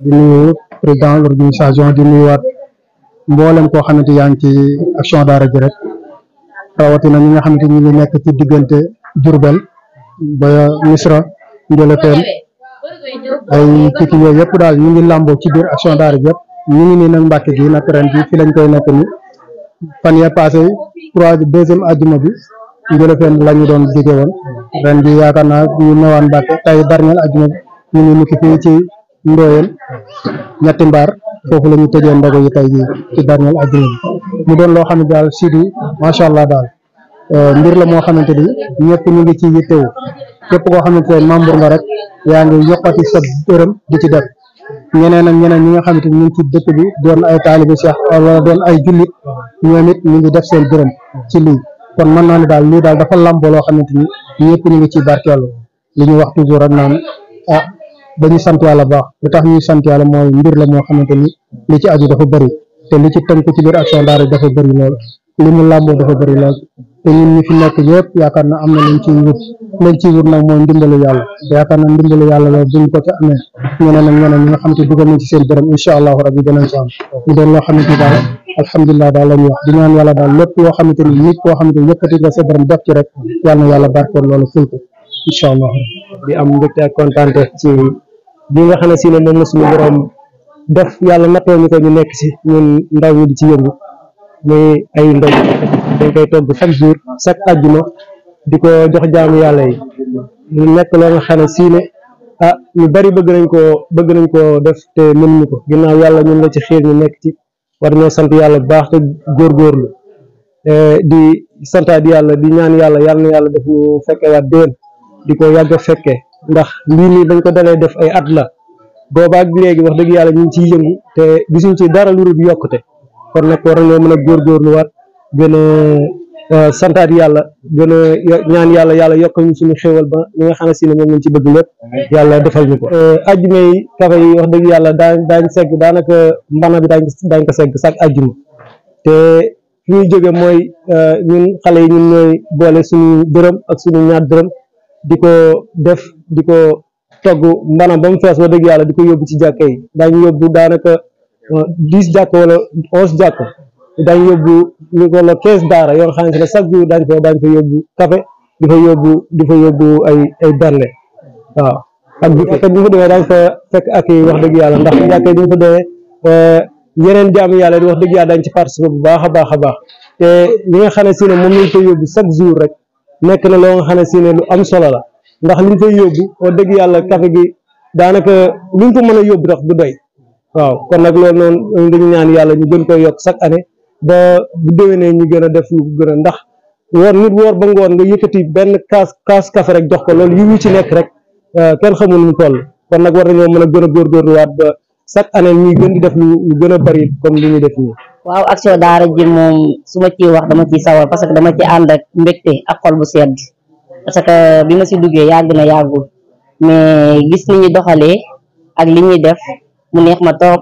di nuyu président l'organisation di nuyuwaat mboolem koo xamante yaa ngi ci action daara ji rek rawatina ñi nga xamante ñu ngi nekk ci diggante Diourbel ba Misra Njolofeen ay Pikine yooyu yëpp daal ñu ngi làmboo ci biir action daara ji yëpp ñu ngi nii nag Mbàkke gi nag ren bi fi lañ koy nekk ni fan yee passé deuxième ajjuma bi Njolofeen la ñu doon jóge woon ren bi yaakaar naa ñu newaan Mbàkke tey dernier ajjuma bi ñu ngi nukki fii ci Ndoyeen ñetti mbaar foofu la ñu tëjee ndogu yi tey jii ci dernier ajjuma bi mu doon loo xam ne daal Sidi macha allah daal mbir la moo xamante ni ñëpp ñu ngi ci yittewu képp koo xamante ne membre nga rek yaa ngi yokkati sa dërëm di ci def ñeneen ak ñeneen ñi nga xamante ni ñu ngi ci dëkk bi doon ay taalibi Cheikh wala doon ay jullit ñoom it ñu ngi def seen dërëm ci lii kon mën naa ne daal lii daal dafa lamboo loo xamante ni ñëpp ñu ngi ci barkeelu li ñuy wax toujours rek naan dañu sant yàlla baax lu tax ñuy sant yàlla mooy mbir la moo xamante ni li ci aju dafa bëri te li ci tënk ci biir action daara dafa bëri lool li mu làmboo dafa bëri lool te ñun ñi fi nekk yëpp yaakaar na am na luñ ciy wut nag mooy ndimbalu yàlla te yaakaar na ndimbalu yàlla loolu buñ ko ci amee ñeneen ak ñeneen ñi nga xamante dugal nañ ci seen dërëm incha allahu rabbi dinañ ci am mu doon loo xamante ni daal alhamdulilah daal la ñuy wax di ñaan yàlla daal lépp yoo xamante ni nit koo xamante ni yëkkati nga sa dërëm def ci rek yàlla na yàlla barkeel loolu ful ko incha allah di am mbégte ak kontaante ci bi nga xam ne si ne moom la suñu borom def yàlla nattoo ñu ko ñu nekk si ñun ndaw ñi di ci yëngu muy ay ndog dañ koy togg chaque jour chaque àjjuma di ko jox jaamu yàlla yi ñu nekk loo nga xam ne si ne ñu bari bëgg nañ koo def te mënuñu ko ginnaaw yàlla ñun la ci xiir ñu nekk ci war ñoo sant yàlla bu baax te góorgóorlu di santaat yàlla di ñaan yàlla na yàlla def ñu fekkewaat déwén di ko yàgg a fekke ndax lii nii dañ ko dalee def ay at la boobaak léegi wax dëgg yàlla ñu ngi ciy yëngu te gisuñ ci dara lu dul yokkute kon nag war nañoo mën a góorgóorluwaat gën a santaat yàlla gën a ñaan yàlla yokkal ñu suñu xéwal ba li nga xam ne si ne moom lañ ci bëgg lépp yàlla defal ñu ko. ajjuma yi kafe yi wax dëgg yàlla daañ segg daanaka mbana bi daañ ko segg chaque ajjuma te fi ñuy jóge mooy ñun xale yi ñun ñooy boole suñu dërëm ak suñu ñaar dërëm di ko def di ko togg mbana ba mu fees wax dëgg yàlla di ko yóbbu ci jàkka yi daañu yóbbu daanaka 10 jàkk wala 11 jàkk daañu yóbbu lu ko la 15 daara yoo xam ne chaque jour daañ fa yóbbu café di fa yóbbu ay bernde waaw ak bu fa demee daañ fa fekk ak yi wax dëgg yàlla ndax jàkka yi bu fa demee yeneen jaamu yàlla di wax dëgg yàlla dañ ci participer bu baax a baax te li nga xam ne si ne moom lañ koy yóbbu chaque jour rek nekk na loo nga xam ne si ne lu am solo la ndax liñ koy yóbbu wax dëgg yàlla café gi daanaka luñ ko mën a yóbbu tax du doy waaw kon nag loolu noonu dañu ñaan yàlla ñu gën koy yokk chaque année ba bu déwénee ñu gën a def lu gën a ndax nit woor ba ngoon nga yëkkati benn kaas café rek jox ko loolu yu ci nekk rek kenn xamul nu toll kon nag war nañoo mën a gën a góorgóorluwaat ba chaque année ñuy gën di def lu gën a bari comme li ñuy def nii. waaw action daara ji moom su ma ciy wax dama ciy sawar parce que dama ci ànd ak mbégte ak xol bu sedd parce que bi ma si duggee yàgg na yàggul mais gis ni ñu doxalee ak li ñuy def mu neex ma trop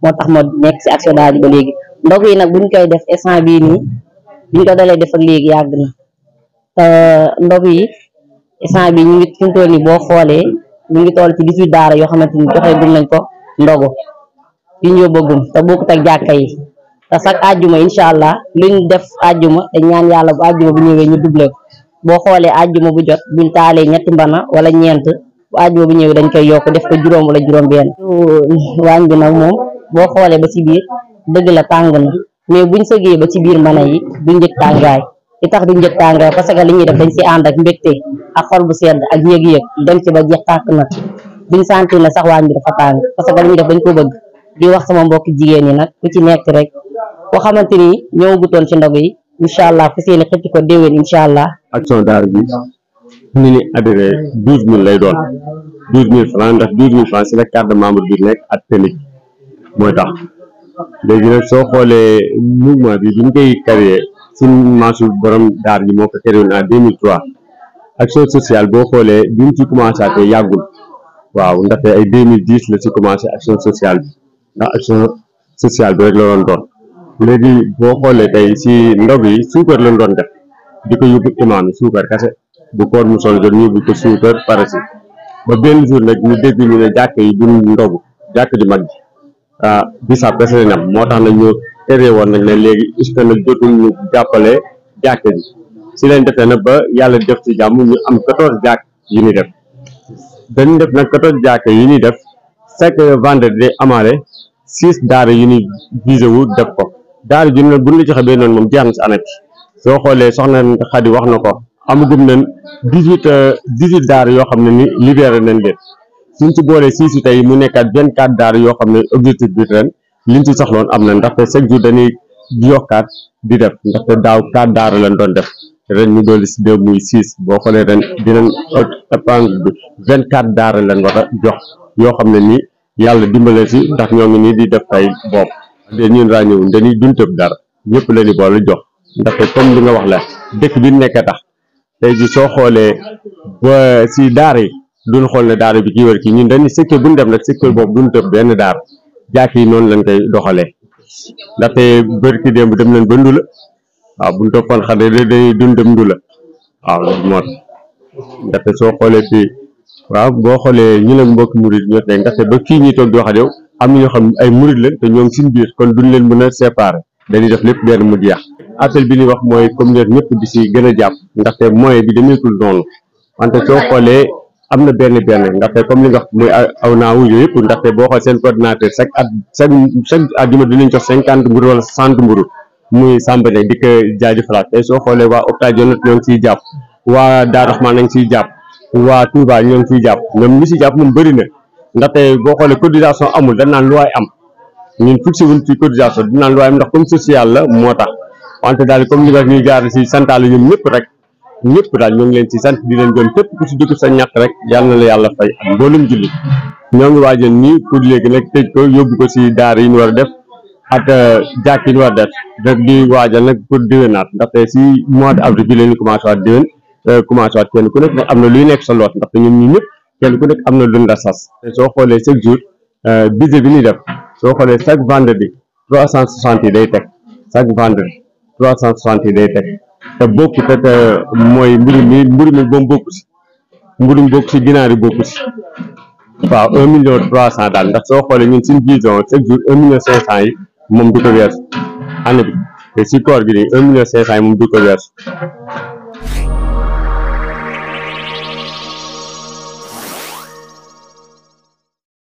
moo tax ma nekk si action daara ji ba léegi ndog yi nag buñ koy def instant bii nii biñ ko dalee def ak léegi yàgg na te ndog yi instant bi ñu ngi fi mu toll nii boo xoolee ñu ngi toll ci 18 daara yoo xamante ni joxe gum nañ ko ndogu yi ñu yóbbagum te bokkut ak jàkka yi te chaque àjjuma incha allah luñ def àjjuma te ñaan yàlla bu àjjuma bu ñëwee ñu doublé ko boo xoolee àjjuma bu jot buñ taalee ñetti mbana wala ñeent bu àjjuma bu ñëwee dañ koy yokk def ko juróom wala juróom benn waañ bi nag moom boo xoolee ba ci biir dëgg la tàng na mais buñ sëgee ba ci biir mbana yi duñ njëg tàngaay li tax duñ njëg tàngaay parce que li ñuy def dañ ci ànd ak mbégte ak xol bu sedd ak yëg-yëg dem ci ba jeex tàkk na duñ sentir na sax waañ bi dafa tàng parce que li ñuy def dañ ko bëgg di wax sama mbokki jigéen ñi nag ku ci nekk rek koo xamante ni ñëwagutoon ci ndog yi incha allah fu seeni xëcc ko déwén incha allah. action daara bi ni ni adhéré 12000 lay doon 12000 francs ndax 12000 francs si la carte de membre bi nekk ak technique mooy tax léegi nag soo xoolee mouvement bi ñu koy créé si maasu borom daar ji moo ko créé woon en 2003 action sociale boo xoolee bi mu ci commencé te yàggul waaw ndaxte ay 2010 la ci commencé action sociale bi ndax action sociale bi rek la doon léegi boo xoolee tey si ndog yi suukar lañ doon def di ko yóbbu imaam yi suukar kase bu koor mu sol jot ñu yóbbu ko suukar pare si ba benn jour nag ñu dégg ñu ne jàkk yi duñ ndogu jàkk ju mag ji bisaab kese lañ am moo tax nag ñu tere woon nag ne léegi est-ce que nag jotul ñu jàppale jàkk ji si leen defee nag ba yàlla def ci jàmm ñu am 14 jàkk yu ñuy def dañu def nag 14 jàkk yu ñuy def chaque vendredi day amaale 6 daara yu ñuy visé wu def ko daara ju ne bu ñu la joxe benn noonu moom jeex na si année soo xoolee soxna Xadi wax na ko amagum nañ 18 daara yoo xam ne ni libéré nañ leen suñ ci boolee 6 tey mu nekkaat 24 daara yoo xam ne objectif bi ren liñ ci soxloon am na ndaxte chaque jour dañuy yokkaat di def ndaxte daaw 4 daara lañ doon def ren ñu dolli si 2 muy 6 boo xoolee ren dinañ épingle bi 24 daara lañ war a jox yoo xam ne nii yàlla dimbale si ndax ñoo ngi nii di def tay bopp de ñun ràññewuñ dañuy duntëb dara ñëpp la ni boole jox ndaxte comme li nga wax la dëkk bi nekk tax tey ji soo xoolee ba si daara yi duñ xool ne daara bi kii wër kii ñun dañuy secteur bu ñu def nag secteur boobu duñ tëb benn daara jàkk yi noonu lañ koy doxalee ndaxte bërki démb dem nañ ba Ndula waaw buñ toppoon xale dañuy dun dem Ndula waaw loolu moo tax ndaxte soo xoolee fii waaw boo xoolee ñu ne mbokki murid ñoo tey ndaxte ba fii ñuy toog di wax ak yow am na ñoo xam ay murid lañ te ñoom suñ biir kon duñ leen mën a séparer dañuy def lépp benn mu jeex appel bi ñuy wax mooy communautaire ñëpp di si gën a jàpp ndaxte moyen bi demeetul noonu wante soo xoolee am na benn ndaxte comme li nga wax muy aw naa wuyu yëpp ndaxte boo xool seen coordinateur chaque àjjuma dinañ jox 50 mburu wala 60 mburu muy sàmbane di ko jaajëfalaat tey soo xoolee waa hôpital Jonat ñoo ngi siy jàpp waa Daaru Rahman nañ siy jàpp waa Touba ñoo ngi siy jàpp ñoom ñi si jàpp moom bëri na ndaxte boo xoolee cotisation amul dañ naan lu waay am ñun fixé wuñ ci cotisation dinaan lu waay am ndax comme social la moo tax wante daal comme li nga ñuy jaar si santaale ñoom ñëpp rek ñëpp daal ñoo ngi leen ci sant di leen gën képp ku si dugg sa ñàkk rek yàlla na la yàlla fay ak mboolum julli ñoo ngi waajal nii pour léegi nag tëj ko yóbbu ko si daara yi ñu war a def ak jàkk yi ñu war a def rek di waajal nag pour déwénaat ndaxte si mois de avril bi la ñu commencé waat déwén commencé waat kenn ku nekk nag am na luy nekk sa loot ndaxte ñun ñi ñëpp kenn ku nekk am na luñ la sas te soo xoolee chaque jour budget bi ñuy def soo xoolee chaque vendredi 360 yi day teg chaque vendredi 360 yi day teg te bokk te mooy mburu mi boom bokku si mburu mi bokku si ginaar yi bokku si waaw 1,300,000 daal ndax soo xoolee ñun suñu vision chaque jour 1,500,000 yi moom du ko weesu année bi te si koor gi nii 1,500,000 yi moom du ko weesu